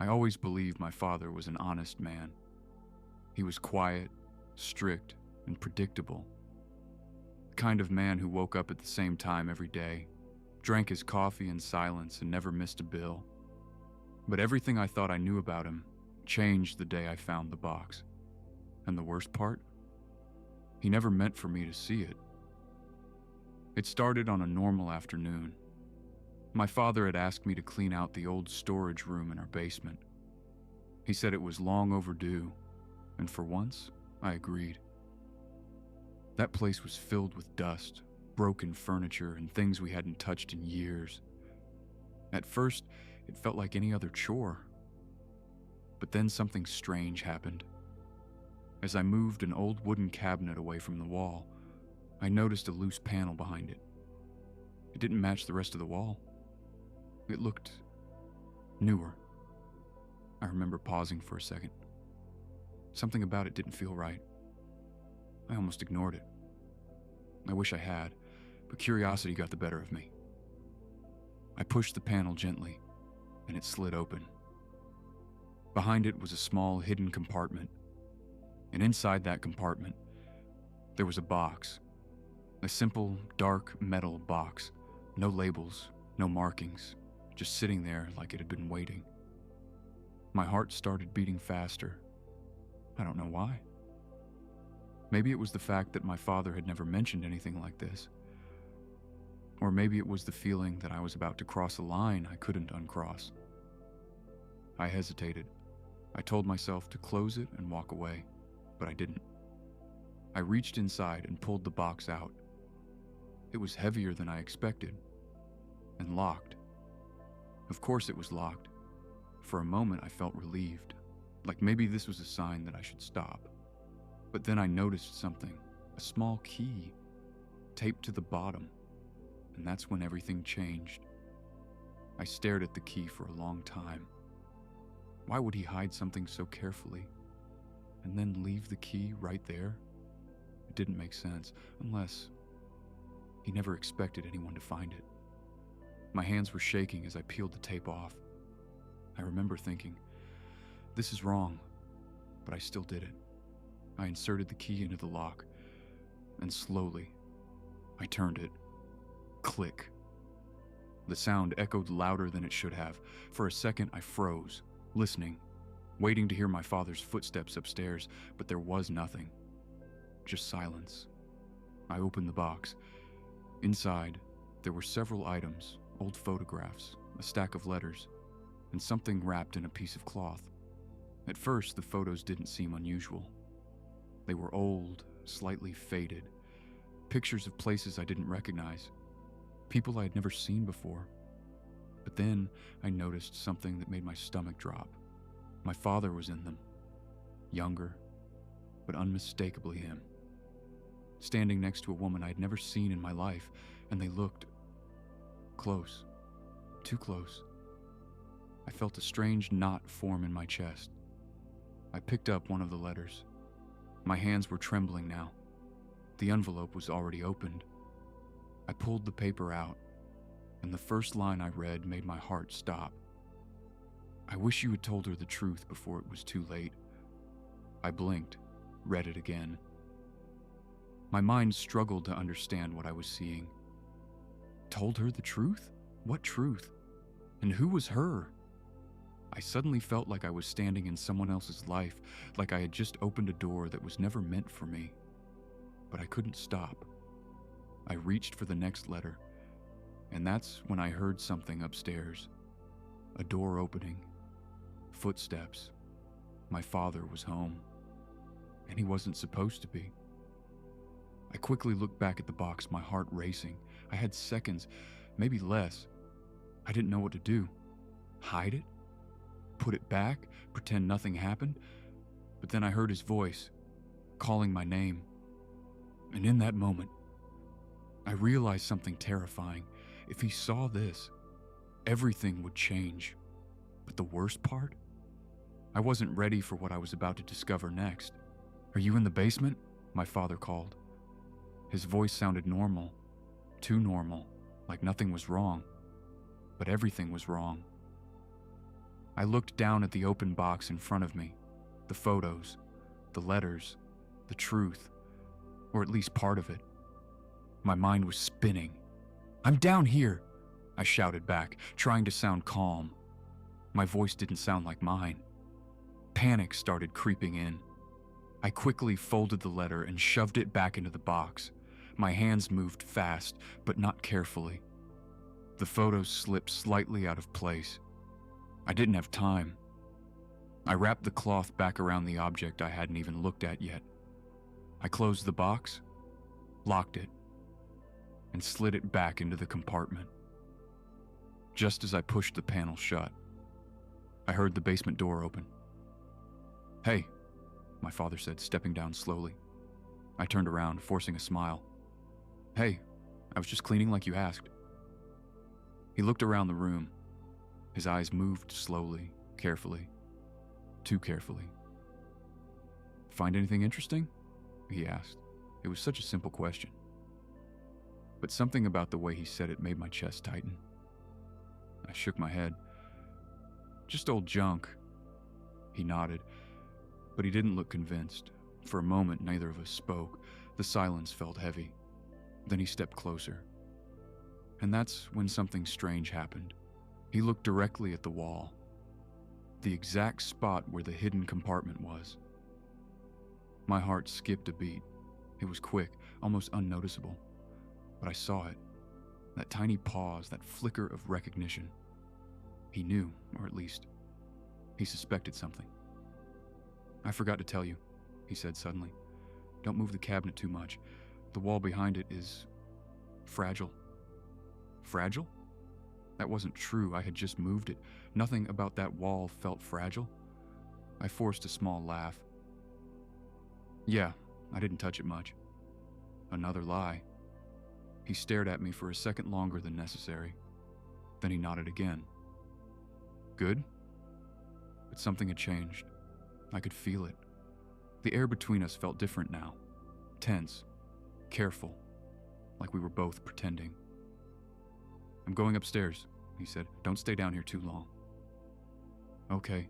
I always believed my father was an honest man. He was quiet, strict, and predictable. The kind of man who woke up at the same time every day, drank his coffee in silence, and never missed a bill. But everything I thought I knew about him changed the day I found the box. And the worst part? He never meant for me to see it. It started on a normal afternoon. My father had asked me to clean out the old storage room in our basement. He said it was long overdue, and for once, I agreed. That place was filled with dust, broken furniture, and things we hadn't touched in years. At first, it felt like any other chore. But then something strange happened. As I moved an old wooden cabinet away from the wall, I noticed a loose panel behind it. It didn't match the rest of the wall. It looked newer. I remember pausing for a second. Something about it didn't feel right. I almost ignored it. I wish I had, but curiosity got the better of me. I pushed the panel gently, and it slid open. Behind it was a small hidden compartment, and inside that compartment, there was a box. A simple, dark metal box. No labels, no markings, just sitting there like it had been waiting. My heart started beating faster. I don't know why. Maybe it was the fact that my father had never mentioned anything like this. Or maybe it was the feeling that I was about to cross a line I couldn't uncross. I hesitated. I told myself to close it and walk away, but I didn't. I reached inside and pulled the box out. It was heavier than I expected, and locked. Of course it was locked. For a moment I felt relieved, like maybe this was a sign that I should stop. But then I noticed something, a small key, taped to the bottom, and that's when everything changed. I stared at the key for a long time. Why would he hide something so carefully, and then leave the key right there? It didn't make sense, unless he never expected anyone to find it. My hands were shaking as I peeled the tape off. I remember thinking, this is wrong, but I still did it. I inserted the key into the lock, and slowly, I turned it. Click. The sound echoed louder than it should have. For a second, I froze, listening, waiting to hear my father's footsteps upstairs, but there was nothing. Just silence. I opened the box. Inside, there were several items, old photographs, a stack of letters, and something wrapped in a piece of cloth. At first, the photos didn't seem unusual. They were old, slightly faded, pictures of places I didn't recognize, people I had never seen before. But then I noticed something that made my stomach drop. My father was in them, younger, but unmistakably him, standing next to a woman I had never seen in my life, and they looked close, too close. I felt a strange knot form in my chest. I picked up one of the letters. My hands were trembling now. The envelope was already opened. I pulled the paper out, and the first line I read made my heart stop. I wish you had told her the truth before it was too late. I blinked, read it again. My mind struggled to understand what I was seeing. Told her the truth? What truth? And who was her? I suddenly felt like I was standing in someone else's life, like I had just opened a door that was never meant for me. But I couldn't stop. I reached for the next letter, and that's when I heard something upstairs. A door opening. Footsteps. My father was home. And he wasn't supposed to be. I quickly looked back at the box, my heart racing. I had seconds, maybe less. I didn't know what to do. Hide it? Put it back? Pretend nothing happened? But then I heard his voice, calling my name. And in that moment, I realized something terrifying. If he saw this, everything would change. But the worst part? I wasn't ready for what I was about to discover next. "Are you in the basement?" my father called. His voice sounded normal, too normal, like nothing was wrong. But everything was wrong. I looked down at the open box in front of me, the photos, the letters, the truth, or at least part of it. My mind was spinning. "I'm down here," I shouted back, trying to sound calm. My voice didn't sound like mine. Panic started creeping in. I quickly folded the letter and shoved it back into the box. My hands moved fast, but not carefully. The photos slipped slightly out of place. I didn't have time. I wrapped the cloth back around the object I hadn't even looked at yet. I closed the box, locked it, and slid it back into the compartment. Just as I pushed the panel shut, I heard the basement door open. "Hey," my father said, stepping down slowly. I turned around, forcing a smile. "Hey, I was just cleaning like you asked." He looked around the room. His eyes moved slowly, carefully, too carefully. "Find anything interesting?" he asked. It was such a simple question. But something about the way he said it made my chest tighten. I shook my head. "Just old junk." He nodded, but he didn't look convinced. For a moment, neither of us spoke. The silence felt heavy. Then he stepped closer. And that's when something strange happened. He looked directly at the wall, the exact spot where the hidden compartment was. My heart skipped a beat. It was quick, almost unnoticeable. But I saw it. That tiny pause, that flicker of recognition. He knew, or at least, he suspected something. "I forgot to tell you," he said suddenly. "Don't move the cabinet too much. The wall behind it is fragile." Fragile? That wasn't true. I had just moved it. Nothing about that wall felt fragile. I forced a small laugh. "Yeah, I didn't touch it much." Another lie. He stared at me for a second longer than necessary. Then he nodded again. "Good?" But something had changed. I could feel it. The air between us felt different now. Tense. Careful. Like we were both pretending. "I'm going upstairs," he said. "Don't stay down here too long." "Okay."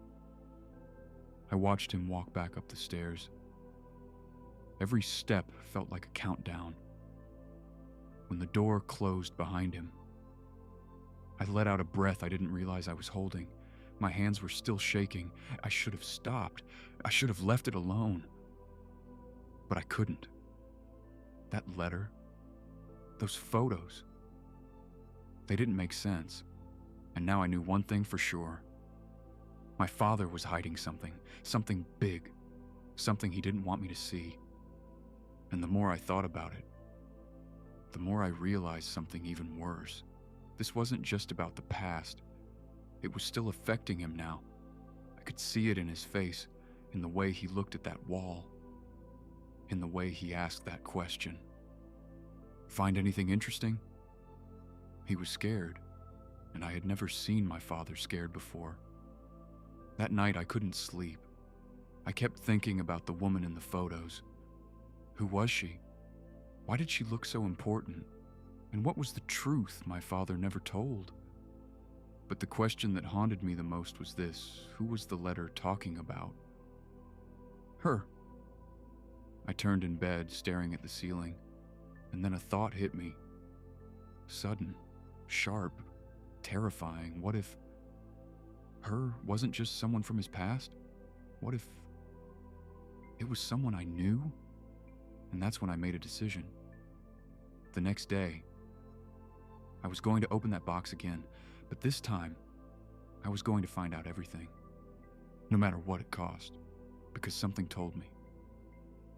I watched him walk back up the stairs. Every step felt like a countdown. When the door closed behind him, I let out a breath I didn't realize I was holding. My hands were still shaking. I should have stopped. I should have left it alone. But I couldn't. That letter, those photos, they didn't make sense. And now I knew one thing for sure. My father was hiding something big, something he didn't want me to see. And the more I thought about it, the more I realized something even worse. This wasn't just about the past. It was still affecting him now. I could see it in his face, in the way he looked at that wall, in the way he asked that question. "Find anything interesting?" He was scared, and I had never seen my father scared before. That night I couldn't sleep. I kept thinking about the woman in the photos. Who was she? Why did she look so important? And what was the truth my father never told? But the question that haunted me the most was this: who was the letter talking about? Her. I turned in bed, staring at the ceiling, and then a thought hit me. Sudden, sharp, terrifying. What if her wasn't just someone from his past? What if it was someone I knew? And that's when I made a decision. The next day, I was going to open that box again, but this time, I was going to find out everything, no matter what it cost, because something told me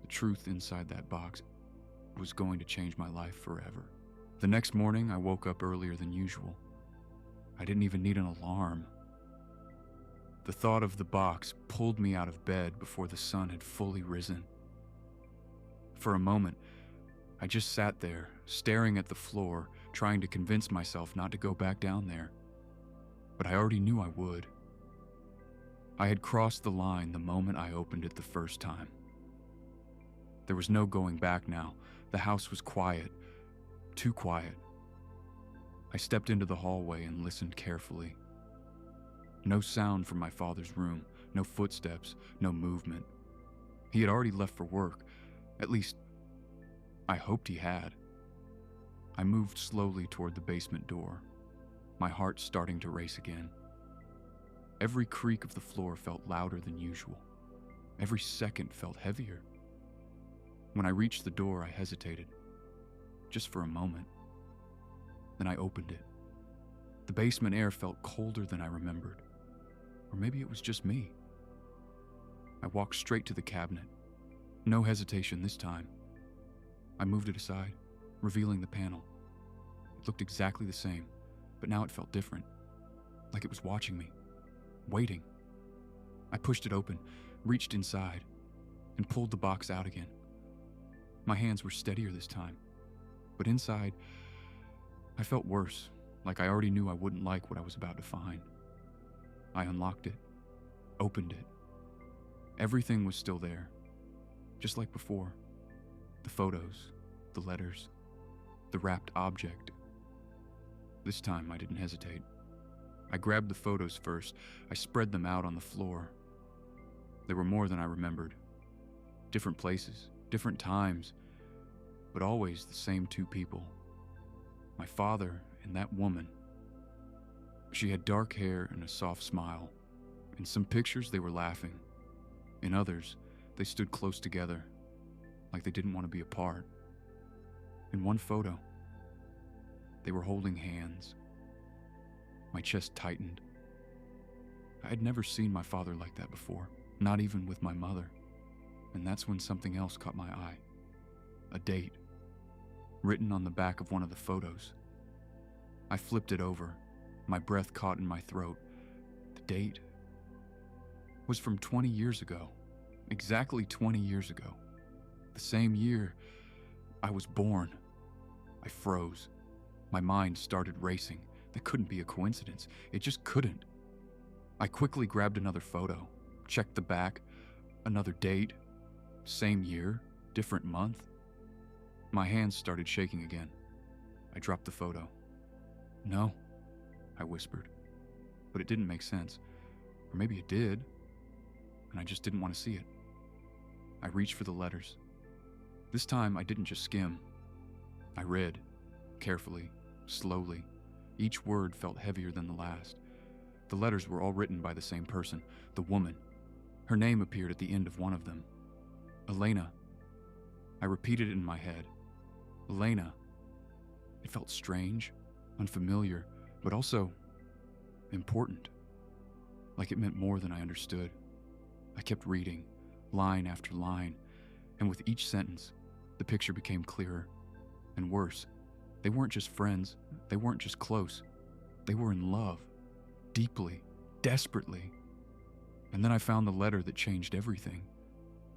the truth inside that box was going to change my life forever. The next morning, I woke up earlier than usual. I didn't even need an alarm. The thought of the box pulled me out of bed before the sun had fully risen. For a moment, I just sat there, staring at the floor, trying to convince myself not to go back down there. But I already knew I would. I had crossed the line the moment I opened it the first time. There was no going back now. The house was quiet, too quiet. I stepped into the hallway and listened carefully. No sound from my father's room, no footsteps, no movement. He had already left for work. At least, I hoped he had. I moved slowly toward the basement door, my heart starting to race again. Every creak of the floor felt louder than usual. Every second felt heavier. When I reached the door, I hesitated, just for a moment. Then I opened it. The basement air felt colder than I remembered. Or maybe it was just me. I walked straight to the cabinet. No hesitation this time. I moved it aside, revealing the panel. It looked exactly the same, but now it felt different. Like it was watching me, waiting. I pushed it open, reached inside, and pulled the box out again. My hands were steadier this time, but inside, I felt worse, like I already knew I wouldn't like what I was about to find. I unlocked it, opened it. Everything was still there, just like before. The photos, the letters, the wrapped object. This time I didn't hesitate. I grabbed the photos first. I spread them out on the floor. There were more than I remembered. Different places, different times, but always the same two people. My father and that woman. She had dark hair and a soft smile. In some pictures, they were laughing. In others, they stood close together, like they didn't want to be apart. In one photo, they were holding hands. My chest tightened. I had never seen my father like that before, not even with my mother. And that's when something else caught my eye. A date, written on the back of one of the photos. I flipped it over, my breath caught in my throat. The date was from 20 years ago, exactly 20 years ago. The same year I was born. I froze. My mind started racing. That couldn't be a coincidence. It just couldn't. I quickly grabbed another photo, checked the back, another date, same year, different month. My hands started shaking again. I dropped the photo. No, I whispered. But it didn't make sense. Or maybe it did, and I just didn't want to see it. I reached for the letters. This time I didn't just skim. I read, carefully, slowly. Each word felt heavier than the last. The letters were all written by the same person, the woman. Her name appeared at the end of one of them. Elena. I repeated it in my head. Elena. It felt strange, unfamiliar, but also important. Like it meant more than I understood. I kept reading, line after line, and with each sentence, the picture became clearer. And worse, they weren't just friends, they weren't just close. They were in love, deeply, desperately. And then I found the letter that changed everything.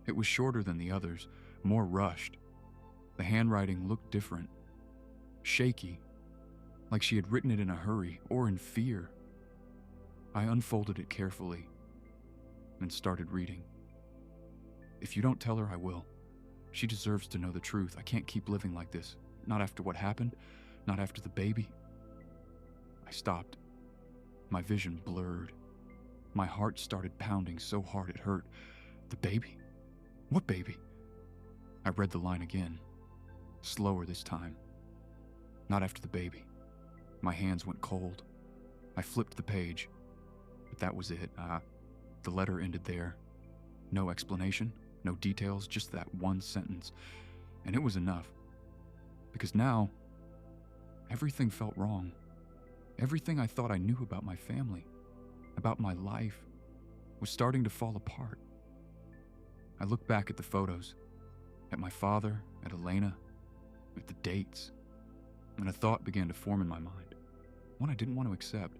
It was shorter than the others, more rushed. The handwriting looked different, shaky, like she had written it in a hurry or in fear. I unfolded it carefully and started reading. If you don't tell her, I will. She deserves to know the truth. I can't keep living like this. Not after what happened, not after the baby. I stopped. My vision blurred. My heart started pounding so hard it hurt. The baby? What baby? I read the line again, slower this time. Not after the baby. My hands went cold. I flipped the page, but that was it. The letter ended there. No explanation, no details, just that one sentence. And it was enough. Because now, everything felt wrong. Everything I thought I knew about my family, about my life, was starting to fall apart. I looked back at the photos, at my father, at Elena, at the dates, and a thought began to form in my mind. One I didn't want to accept,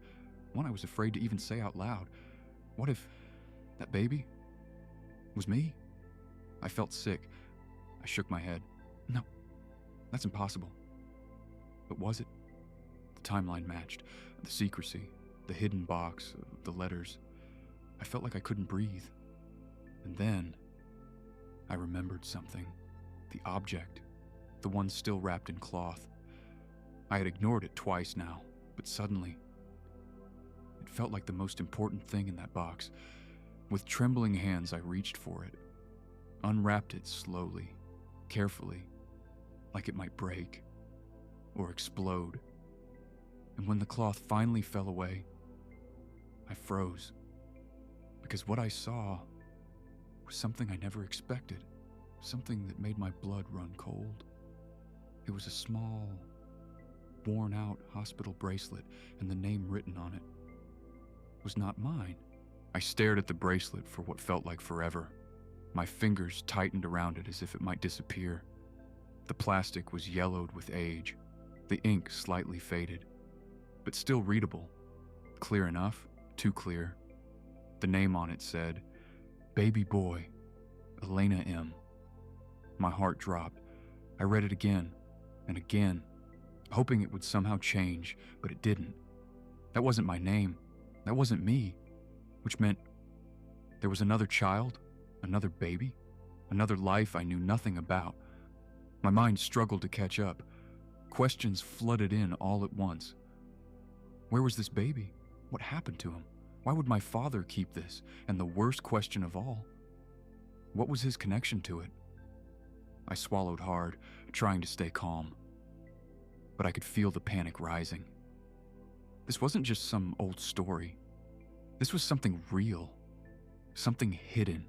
one I was afraid to even say out loud. What if that baby was me? I felt sick. I shook my head. No, that's impossible. But was it? The timeline matched. The secrecy, the hidden box, the letters. I felt like I couldn't breathe. And then I remembered something. The object. The one still wrapped in cloth. I had ignored it twice now, but suddenly It felt like the most important thing in that box. With trembling hands, I reached for it, unwrapped it slowly, carefully, like it might break or explode. And when the cloth finally fell away, I froze, because what I saw was something I never expected, something that made my blood run cold. It was a small, worn-out hospital bracelet, and the name written on it was not mine. I stared at the bracelet for what felt like forever. My fingers tightened around it as if it might disappear. The plastic was yellowed with age, the ink slightly faded, but still readable. Clear enough, too clear. The name on it said, "Baby boy, Elena M." My heart dropped. I read it again and again, hoping it would somehow change, but it didn't. That wasn't my name. That wasn't me, which meant there was another child, another baby, another life I knew nothing about. My mind struggled to catch up. Questions flooded in all at once. Where was this baby? What happened to him? Why would my father keep this? And the worst question of all, what was his connection to it? I swallowed hard, trying to stay calm. But I could feel the panic rising. This wasn't just some old story. This was something real, something hidden,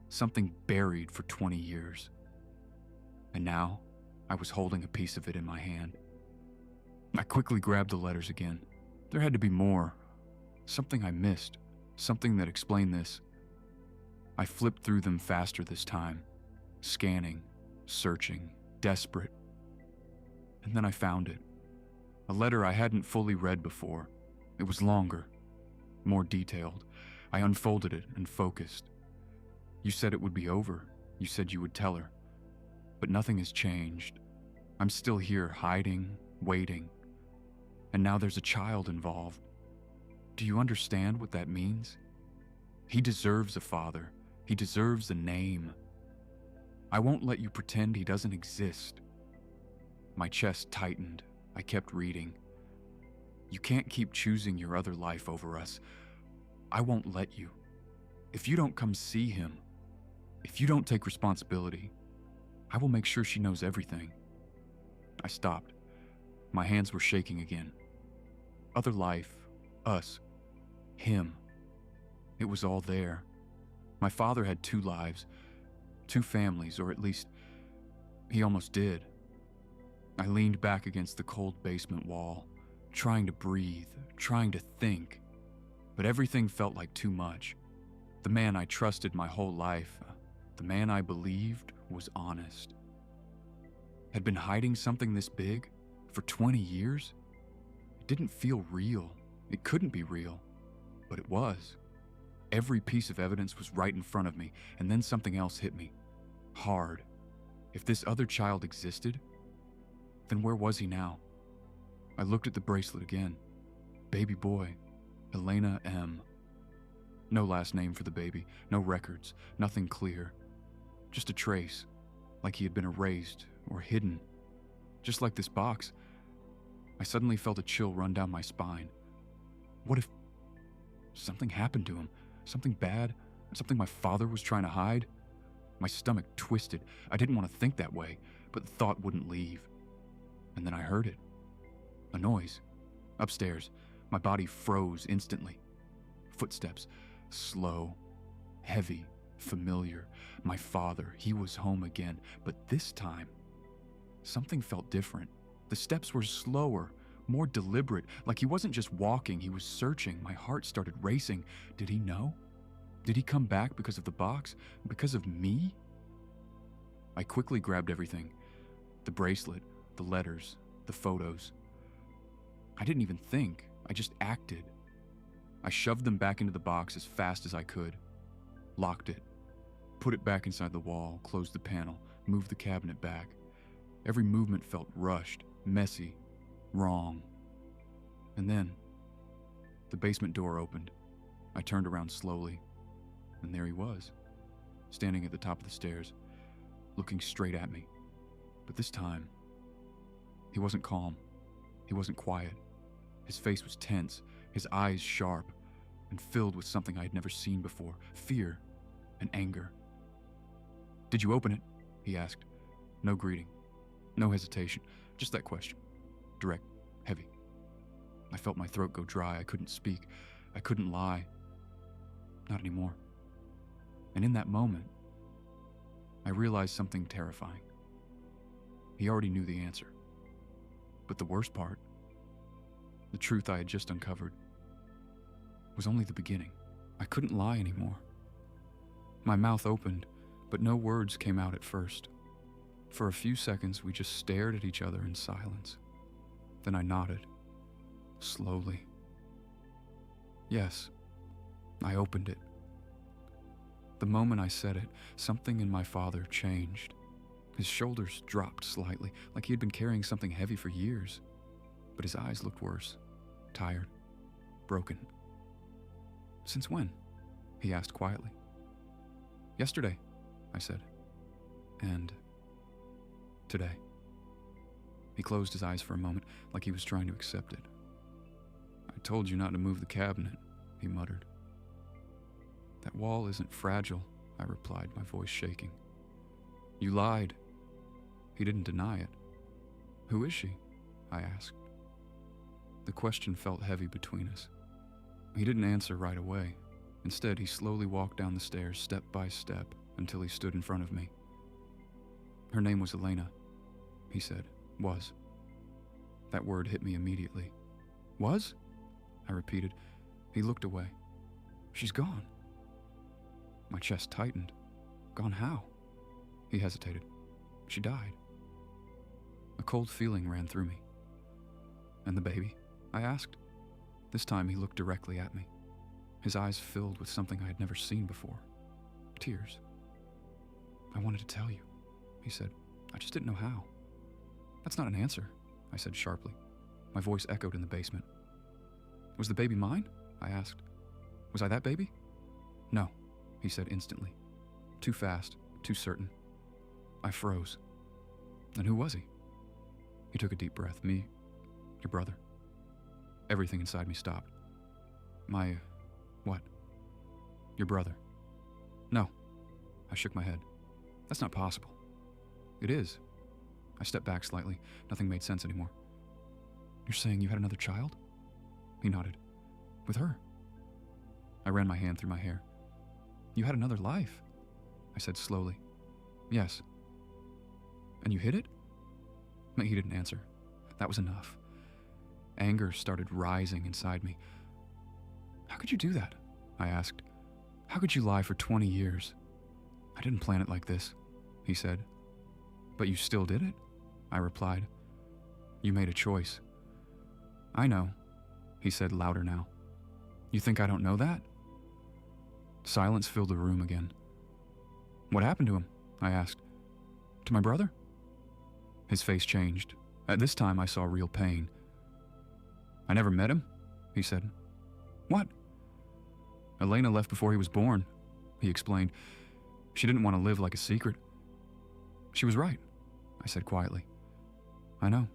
something buried for 20 years. And now, I was holding a piece of it in my hand. I quickly grabbed the letters again. There had to be more. Something I missed, something that explained this. I flipped through them faster this time, scanning, searching, desperate. And then I found it. A letter I hadn't fully read before. It was longer, more detailed. I unfolded it and focused. You said it would be over. You said you would tell her. But nothing has changed. I'm still here, hiding, waiting. And now there's a child involved. Do you understand what that means? He deserves a father. He deserves a name. I won't let you pretend he doesn't exist. My chest tightened. I kept reading. You can't keep choosing your other life over us. I won't let you. If you don't come see him, if you don't take responsibility, I will make sure she knows everything. I stopped. My hands were shaking again. Other life, us, him. It was all there. My father had 2 lives, 2 families, or at least he almost did. I leaned back against the cold basement wall, trying to breathe, trying to think, but everything felt like too much. The man I trusted my whole life, the man I believed was honest, had been hiding something this big for 20 years? It didn't feel real. It couldn't be real, but it was. Every piece of evidence was right in front of me, and then something else hit me. Hard. If this other child existed, then where was he now? I looked at the bracelet again. Baby boy, Elena M. No last name for the baby, no records, nothing clear. Just a trace, like he had been erased or hidden. Just like this box. I suddenly felt a chill run down my spine. What if something happened to him? Something bad? Something my father was trying to hide? My stomach twisted. I didn't want to think that way, but the thought wouldn't leave. And then I heard it. A noise. Upstairs. My body froze instantly. Footsteps. Slow. Heavy. Familiar. My father. He was home again. But this time, something felt different. The steps were slower, more deliberate, like he wasn't just walking, he was searching. My heart started racing. Did he know? Did he come back because of the box? Because of me? I quickly grabbed everything. The bracelet, the letters, the photos. I didn't even think. I just acted. I shoved them back into the box as fast as I could. Locked it. Put it back inside the wall, closed the panel, moved the cabinet back. Every movement felt rushed, messy, wrong. And then, the basement door opened. I turned around slowly, and there he was, standing at the top of the stairs, looking straight at me. But this time, he wasn't calm. He wasn't quiet. His face was tense, his eyes sharp and filled with something I had never seen before, fear and anger. "Did you open it?" he asked. No greeting, no hesitation, just that question. Direct, heavy. I felt my throat go dry. I couldn't speak. I couldn't lie. Not anymore. And in that moment, I realized something terrifying. He already knew the answer. But the worst part, the truth I had just uncovered, was only the beginning. I couldn't lie anymore. My mouth opened, but no words came out at first. For a few seconds, we just stared at each other in silence. Then I nodded, slowly. Yes, I opened it. The moment I said it, something in my father changed. His shoulders dropped slightly, like he had been carrying something heavy for years. But his eyes looked worse, tired, broken. "Since when?" he asked quietly. "Yesterday," I said. "And today." He closed his eyes for a moment, like he was trying to accept it. "I told you not to move the cabinet," he muttered. "That wall isn't fragile," I replied, my voice shaking. "You lied." He didn't deny it. "Who is she?" I asked. The question felt heavy between us. He didn't answer right away. Instead, he slowly walked down the stairs, step by step, until he stood in front of me. "Her name was Elena," he said. "Was." That word hit me immediately. "Was?" I repeated. He looked away. "She's gone." My chest tightened. "Gone how?" He hesitated. "She died." A cold feeling ran through me. "And the baby?" I asked. This time he looked directly at me. His eyes filled with something I had never seen before. Tears. "I wanted to tell you," he said. "I just didn't know how." "That's not an answer," I said sharply. My voice echoed in the basement. "Was the baby mine?" I asked. "Was I that baby?" "No," he said instantly. Too fast, too certain. I froze. "And who was he?" He took a deep breath. "Me, your brother." Everything inside me stopped. "My... what?" "Your brother." "No." I shook my head. "That's not possible." "It is." I stepped back slightly. Nothing made sense anymore. "You're saying you had another child?" He nodded. "With her?" I ran my hand through my hair. "You had another life," I said slowly. "Yes." "And you hid it?" He didn't answer. That was enough. Anger started rising inside me. "How could you do that?" I asked. "How could you lie for 20 years? "I didn't plan it like this," he said. "But you still did it?" I replied. "You made a choice." "I know," he said louder now. "You think I don't know that?" Silence filled the room again. "What happened to him?" I asked. "To my brother?" His face changed. At this time, I saw real pain. "I never met him," he said. "What?" "Elena left before he was born," he explained. "She didn't want to live like a secret." "She was right," I said quietly. "I know."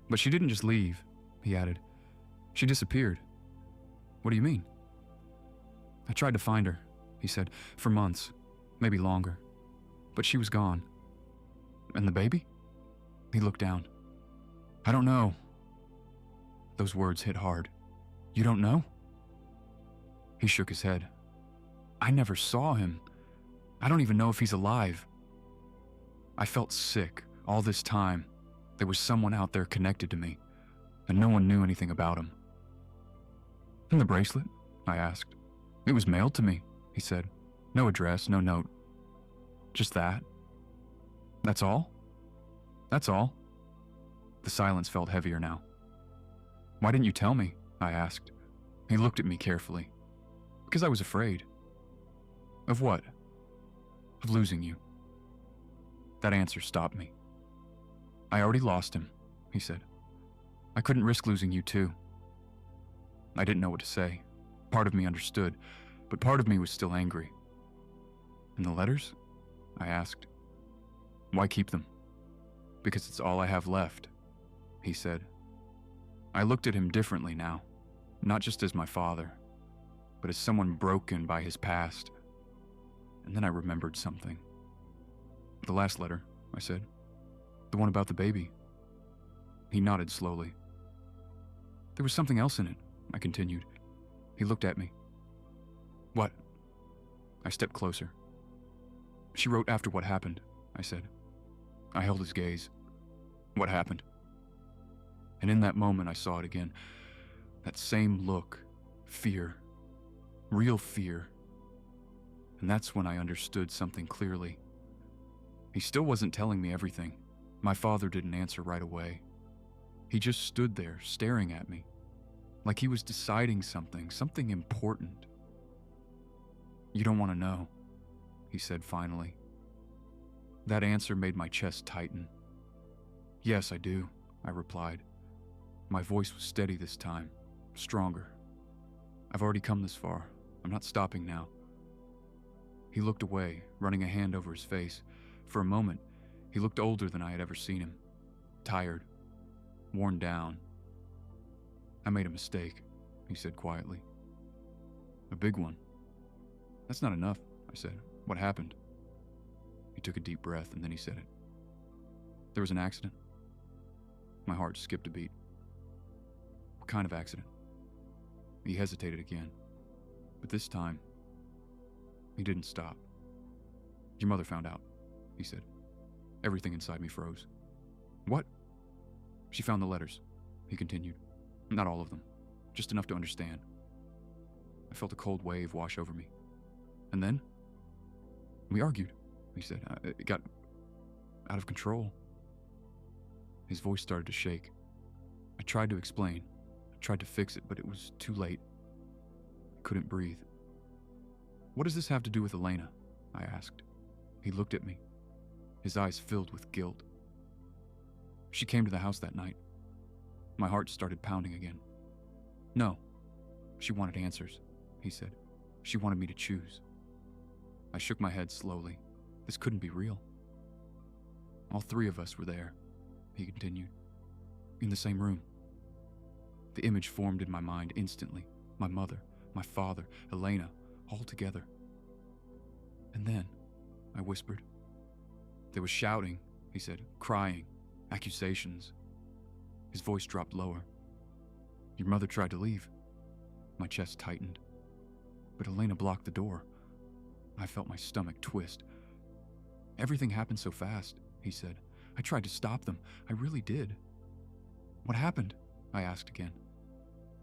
"But she didn't just leave," he added. "She disappeared." "What do you mean?" "I tried to find her," he said, "for months, maybe longer. But she was gone." "And the baby?" He looked down. "I don't know." Those words hit hard. "You don't know?" He shook his head. "I never saw him. I don't even know if he's alive." I felt sick. All this time, there was someone out there connected to me, and no one knew anything about him. "And the bracelet?" I asked. "It was mailed to me," he said. "No address, no note. Just that." "That's all?" "That's all." The silence felt heavier now. "Why didn't you tell me?" I asked. He looked at me carefully. "Because I was afraid." "Of what?" "Of losing you." That answer stopped me. "I already lost him," he said. "I couldn't risk losing you too." I didn't know what to say. Part of me understood, but part of me was still angry. "And the letters?" I asked. "Why keep them?" "Because it's all I have left," he said. I looked at him differently now. not just as my father, but as someone broken by his past. And then I remembered something. "The last letter," I said. "The one about the baby." He nodded slowly. "There was something else in it," I continued. He looked at me. "What?" I stepped closer. "She wrote after what happened," I said. I held his gaze. "What happened?" And in that moment I saw it again. That same look. Fear. Real fear. And that's when I understood something clearly. He still wasn't telling me everything. My father didn't answer right away. He just stood there, staring at me, like he was deciding something important. "You don't want to know," he said finally. That answer made my chest tighten. "Yes, I do," I replied. My voice was steady this time, stronger. "I've already come this far. I'm not stopping now." He looked away, running a hand over his face. For a moment, he looked older than I had ever seen him. Tired. Worn down. "I made a mistake," he said quietly. "A big one." "That's not enough," I said. "What happened?" He took a deep breath and then he said it. "There was an accident." My heart skipped a beat. "What kind of accident?" He hesitated again, but this time, he didn't stop. "Your mother found out," he said. Everything inside me froze. "What?" "She found the letters," he continued. "Not all of them, just enough to understand." I felt a cold wave wash over me. "And then?" "We argued," he said. "It got out of control." His voice started to shake. I tried to explain. I tried to fix it, but it was too late. I couldn't breathe. "What does this have to do with Elena?" I asked. He looked at me, his eyes filled with guilt. "She came to the house that night." My heart started pounding again. "No. She wanted answers," he said. "She wanted me to choose." I shook my head slowly. This couldn't be real. "All three of us were there," he continued. "In the same room." The image formed in my mind instantly. My mother, my father, Elena, all together. "And then," I whispered. "There was shouting," he said, "crying, accusations." His voice dropped lower. "Your mother tried to leave." My chest tightened. But Elena blocked the door. I felt my stomach twist. "Everything happened so fast," he said. "I tried to stop them. I really did." "What happened?" I asked again.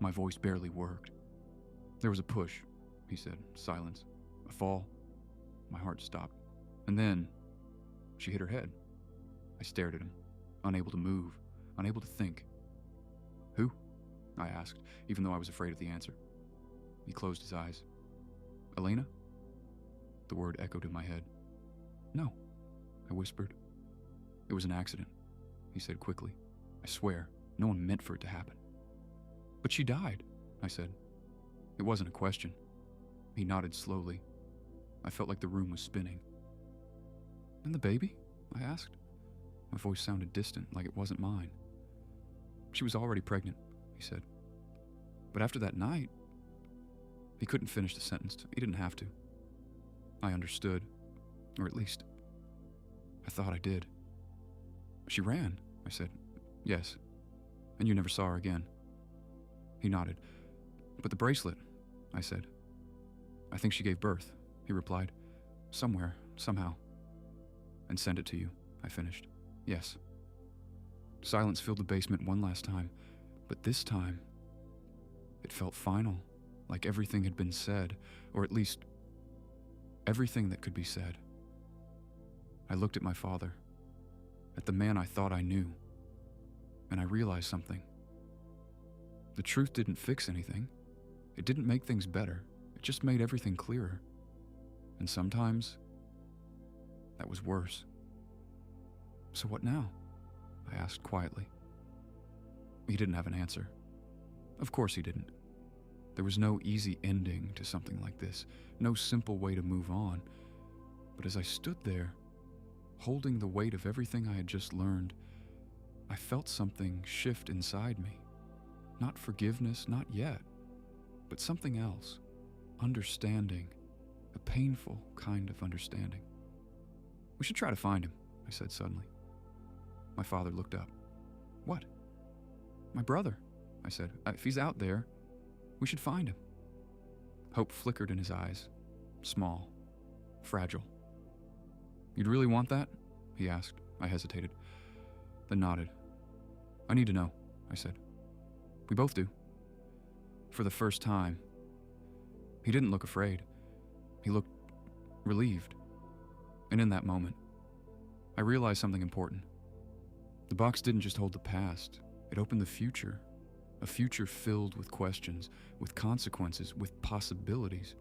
My voice barely worked. "There was a push," he said. Silence. "A fall." My heart stopped. "And then she hit her head." I stared at him, unable to move, unable to think. "Who?" I asked, even though I was afraid of the answer. He closed his eyes. "Elena?" The word echoed in my head. "No," I whispered. "It was an accident," he said quickly. "I swear, no one meant for it to happen." "But she died," I said. It wasn't a question. He nodded slowly. I felt like the room was spinning. "And the baby?" I asked. My voice sounded distant, like it wasn't mine. "She was already pregnant," he said. "But after that night..." He couldn't finish the sentence. He didn't have to. I understood. Or at least, I thought I did. "She ran," I said. "Yes. And you never saw her again." He nodded. "But the bracelet," I said. "I think she gave birth," he replied. "Somewhere, somehow." "And send it to you," I finished. "Yes." Silence filled the basement one last time, but this time, it felt final, like everything had been said, or at least, everything that could be said. I looked at my father, at the man I thought I knew, and I realized something. The truth didn't fix anything. It didn't make things better. It just made everything clearer. And sometimes, that was worse. "So what now?" I asked quietly. He didn't have an answer. Of course he didn't. There was no easy ending to something like this, no simple way to move on. But as I stood there, holding the weight of everything I had just learned, I felt something shift inside me. Not forgiveness, not yet, but something else. Understanding. A painful kind of understanding. We should try to find him, I said suddenly. My father looked up. What? My brother, I said. If he's out there, we should find him. Hope flickered in his eyes. Small. Fragile. You'd really want that? He asked. I hesitated, then nodded. I need to know, I said. We both do. For the first time. He didn't look afraid. He looked relieved. And in that moment, I realized something important. The box didn't just hold the past. It opened the future. A future filled with questions, with consequences, with possibilities.